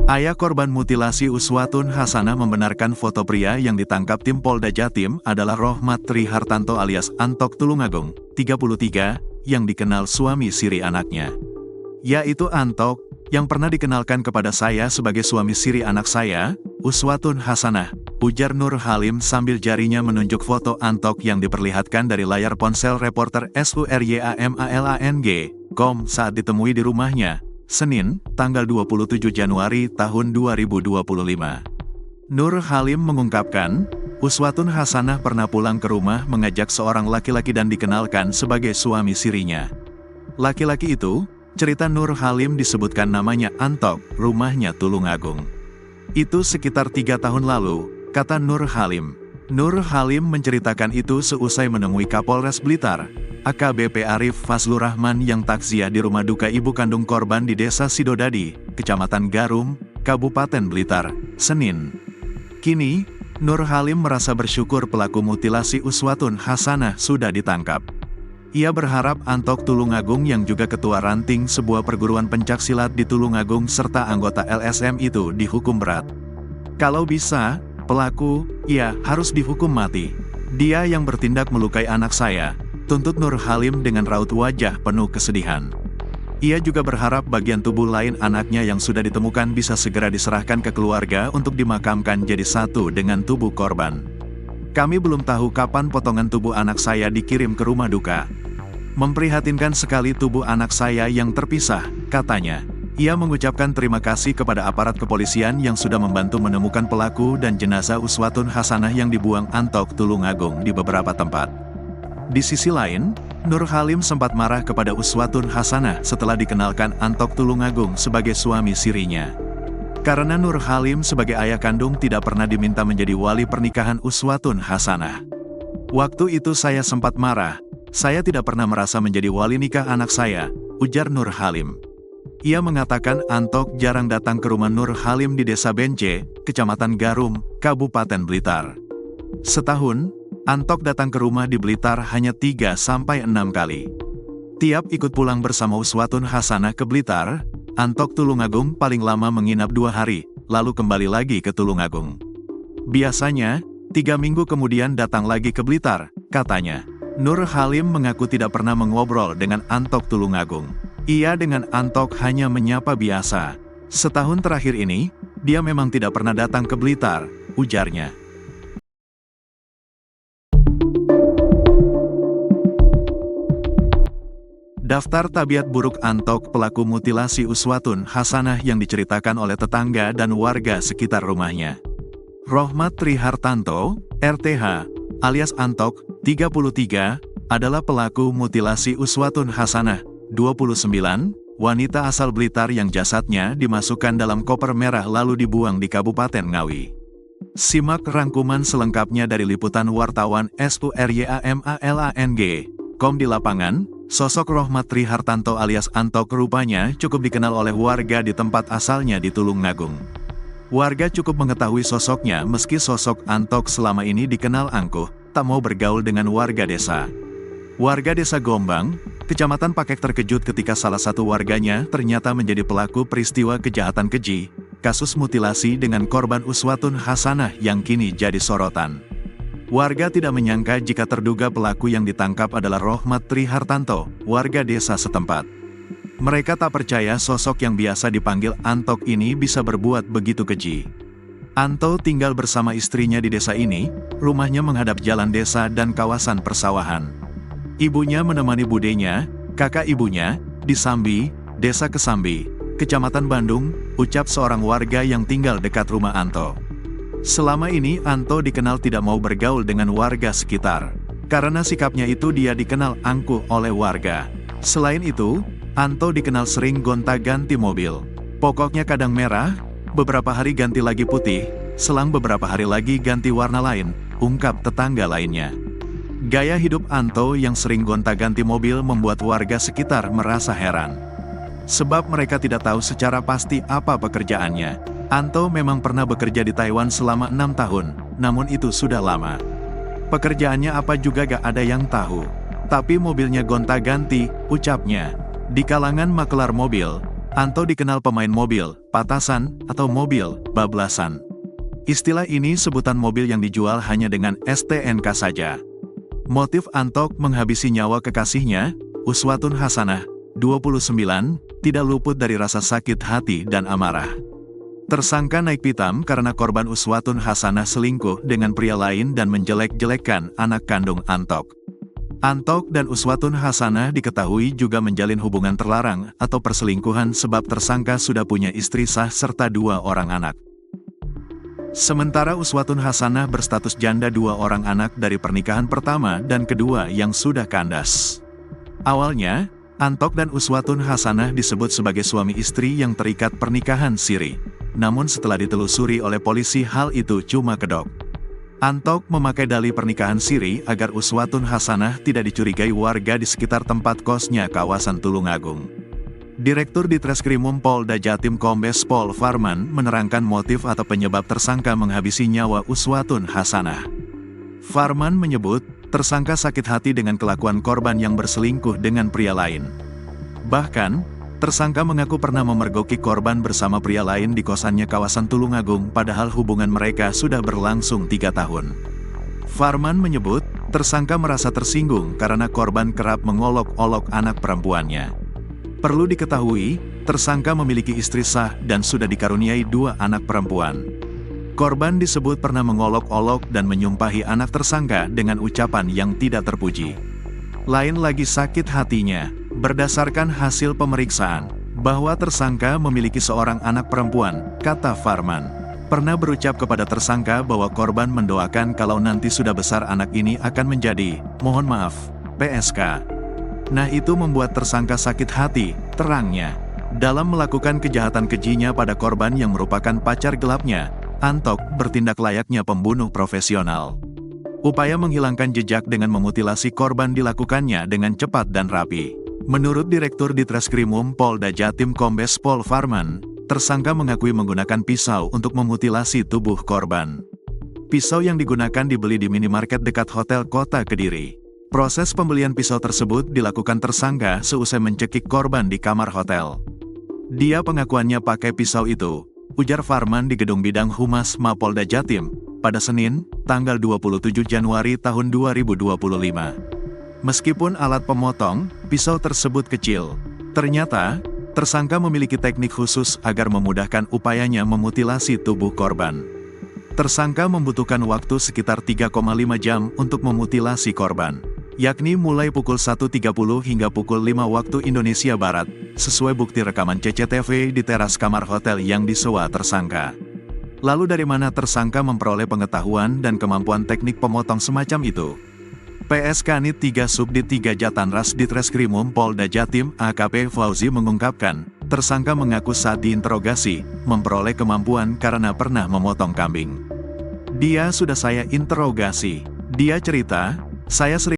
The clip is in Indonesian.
Ayah korban mutilasi Uswatun Hasanah membenarkan foto pria yang ditangkap tim Polda Jatim adalah Rohmat Trihartanto alias Antok Tulungagung, 33, yang dikenal suami siri anaknya. Yaitu Antok, yang pernah dikenalkan kepada saya sebagai suami siri anak saya, Uswatun Hasanah, ujar Nur Halim sambil jarinya menunjuk foto Antok yang diperlihatkan dari layar ponsel reporter SURYAMALANG.com saat ditemui di rumahnya, Senin, tanggal 27 Januari tahun 2025. Nur Halim mengungkapkan, Uswatun Hasanah pernah pulang ke rumah mengajak seorang laki-laki dan dikenalkan sebagai suami sirinya. Laki-laki itu, cerita Nur Halim disebutkan namanya Antok, rumahnya Tulungagung. Itu sekitar 3 tahun lalu, kata Nur Halim. Nur Halim menceritakan itu seusai menemui Kapolres Blitar, AKBP Arif Fazlur Rahman yang takziah di rumah duka ibu kandung korban di Desa Sidodadi, Kecamatan Garum, Kabupaten Blitar, Senin. Kini, Nur Halim merasa bersyukur pelaku mutilasi Uswatun Hasanah sudah ditangkap. Ia berharap Antok Tulungagung yang juga ketua ranting sebuah perguruan pencaksilat di Tulungagung serta anggota LSM itu dihukum berat. Kalau bisa, pelaku, ia harus dihukum mati. Dia yang bertindak melukai anak saya, tuntut Nur Halim dengan raut wajah penuh kesedihan. Ia juga berharap bagian tubuh lain anaknya yang sudah ditemukan bisa segera diserahkan ke keluarga untuk dimakamkan jadi satu dengan tubuh korban. Kami belum tahu kapan potongan tubuh anak saya dikirim ke rumah duka. Memprihatinkan sekali tubuh anak saya yang terpisah, katanya. Ia mengucapkan terima kasih kepada aparat kepolisian yang sudah membantu menemukan pelaku dan jenazah Uswatun Hasanah yang dibuang Antok Tulungagung di beberapa tempat. Di sisi lain, Nur Halim sempat marah kepada Uswatun Hasanah setelah dikenalkan Antok Tulungagung sebagai suami sirinya. Karena Nur Halim sebagai ayah kandung tidak pernah diminta menjadi wali pernikahan Uswatun Hasanah. Waktu itu saya sempat marah, saya tidak pernah merasa menjadi wali nikah anak saya, ujar Nur Halim. Ia mengatakan Antok jarang datang ke rumah Nur Halim di Desa Bence, Kecamatan Garum, Kabupaten Blitar. Setahun, Antok datang ke rumah di Blitar hanya 3-6 kali. Tiap ikut pulang bersama Uswatun Hasanah ke Blitar, Antok Tulungagung paling lama menginap 2 hari, lalu kembali lagi ke Tulungagung. Biasanya, 3 minggu kemudian datang lagi ke Blitar, katanya. Nur Halim mengaku tidak pernah mengobrol dengan Antok Tulungagung. Ia dengan Antok hanya menyapa biasa. Setahun terakhir ini, dia memang tidak pernah datang ke Blitar, ujarnya. Daftar tabiat buruk Antok pelaku mutilasi Uswatun Hasanah yang diceritakan oleh tetangga dan warga sekitar rumahnya. Rohmat Trihartanto, RTH, alias Antok, 33, adalah pelaku mutilasi Uswatun Hasanah, 29, wanita asal Blitar yang jasadnya dimasukkan dalam koper merah lalu dibuang di Kabupaten Ngawi. Simak rangkuman selengkapnya dari liputan wartawan SURYAMALANG.com di lapangan. Sosok Rohmat Trihartanto alias Antok rupanya cukup dikenal oleh warga di tempat asalnya di Tulungagung. Warga cukup mengetahui sosoknya meski sosok Antok selama ini dikenal angkuh, tak mau bergaul dengan warga desa. Warga desa Gombang, Kecamatan Pakek terkejut ketika salah satu warganya ternyata menjadi pelaku peristiwa kejahatan keji, kasus mutilasi dengan korban Uswatun Hasanah yang kini jadi sorotan. Warga tidak menyangka jika terduga pelaku yang ditangkap adalah Rohmat Trihartanto, warga desa setempat. Mereka tak percaya sosok yang biasa dipanggil Antok ini bisa berbuat begitu keji. Anto tinggal bersama istrinya di desa ini, rumahnya menghadap jalan desa dan kawasan persawahan. Ibunya menemani budenya, kakak ibunya, di Sambi, Desa Kesambi, Kecamatan Bandung, ucap seorang warga yang tinggal dekat rumah Anto. Selama ini Anto dikenal tidak mau bergaul dengan warga sekitar. Karena sikapnya itu dia dikenal angkuh oleh warga. Selain itu, Anto dikenal sering gonta-ganti mobil. Pokoknya kadang merah, beberapa hari ganti lagi putih, selang beberapa hari lagi ganti warna lain, ungkap tetangga lainnya. Gaya hidup Anto yang sering gonta-ganti mobil membuat warga sekitar merasa heran. Sebab mereka tidak tahu secara pasti apa pekerjaannya. Anto memang pernah bekerja di Taiwan selama 6 tahun, namun itu sudah lama. Pekerjaannya apa juga gak ada yang tahu. Tapi mobilnya gonta-ganti, ucapnya. Di kalangan makelar mobil, Anto dikenal pemain mobil, patasan, atau mobil, bablasan. Istilah ini sebutan mobil yang dijual hanya dengan STNK saja. Motif Anto menghabisi nyawa kekasihnya, Uswatun Hasanah, 29, tidak luput dari rasa sakit hati dan amarah. Tersangka naik pitam karena korban Uswatun Hasanah selingkuh dengan pria lain dan menjelek-jelekkan anak kandung Anto. Anto dan Uswatun Hasanah diketahui juga menjalin hubungan terlarang atau perselingkuhan sebab tersangka sudah punya istri sah serta 2 orang anak. Sementara Uswatun Hasanah berstatus janda 2 orang anak dari pernikahan pertama dan kedua yang sudah kandas. Awalnya, Anto dan Uswatun Hasanah disebut sebagai suami istri yang terikat pernikahan siri. Namun setelah ditelusuri oleh polisi hal itu cuma kedok. Anto memakai dalih pernikahan siri agar Uswatun Hasanah tidak dicurigai warga di sekitar tempat kosnya kawasan Tulungagung. Direktur Ditreskrimum Polda Jatim Kombes Pol Farman menerangkan motif atau penyebab tersangka menghabisi nyawa Uswatun Hasanah. Farman menyebut, tersangka sakit hati dengan kelakuan korban yang berselingkuh dengan pria lain. Bahkan, tersangka mengaku pernah memergoki korban bersama pria lain di kosannya kawasan Tulungagung padahal hubungan mereka sudah berlangsung 3 tahun. Farman menyebut, tersangka merasa tersinggung karena korban kerap mengolok-olok anak perempuannya. Perlu diketahui, tersangka memiliki istri sah dan sudah dikaruniai 2 anak perempuan. Korban disebut pernah mengolok-olok dan menyumpahi anak tersangka dengan ucapan yang tidak terpuji. Lain lagi sakit hatinya, berdasarkan hasil pemeriksaan, bahwa tersangka memiliki seorang anak perempuan, kata Farman. Pernah berucap kepada tersangka bahwa korban mendoakan kalau nanti sudah besar anak ini akan menjadi, mohon maaf, PSK. Nah itu membuat tersangka sakit hati, terangnya. Dalam melakukan kejahatan kejinya pada korban yang merupakan pacar gelapnya, Anto bertindak layaknya pembunuh profesional. Upaya menghilangkan jejak dengan memutilasi korban dilakukannya dengan cepat dan rapi. Menurut Direktur Ditreskrimum Polda Jatim Kombes Pol Farman, tersangka mengakui menggunakan pisau untuk memutilasi tubuh korban. Pisau yang digunakan dibeli di minimarket dekat Hotel Kota Kediri. Proses pembelian pisau tersebut dilakukan tersangka seusai mencekik korban di kamar hotel. Dia pengakuannya pakai pisau itu, ujar Farman di Gedung Bidang Humas Mapolda Jatim, pada Senin, tanggal 27 Januari tahun 2025. Meskipun alat pemotong, pisau tersebut kecil, ternyata, tersangka memiliki teknik khusus agar memudahkan upayanya memutilasi tubuh korban. Tersangka membutuhkan waktu sekitar 3,5 jam untuk memutilasi korban, yakni mulai pukul 1.30 hingga pukul 5 waktu Indonesia Barat, sesuai bukti rekaman CCTV di teras kamar hotel yang disewa tersangka. Lalu dari mana tersangka memperoleh pengetahuan dan kemampuan teknik pemotong semacam itu? PSK Nit 3 Subdit 3 Jatanras Ditreskrimum Polda Jatim AKP Fauzi mengungkapkan, tersangka mengaku saat diinterogasi, memperoleh kemampuan karena pernah memotong kambing. Dia sudah saya interogasi. Dia cerita, saya sering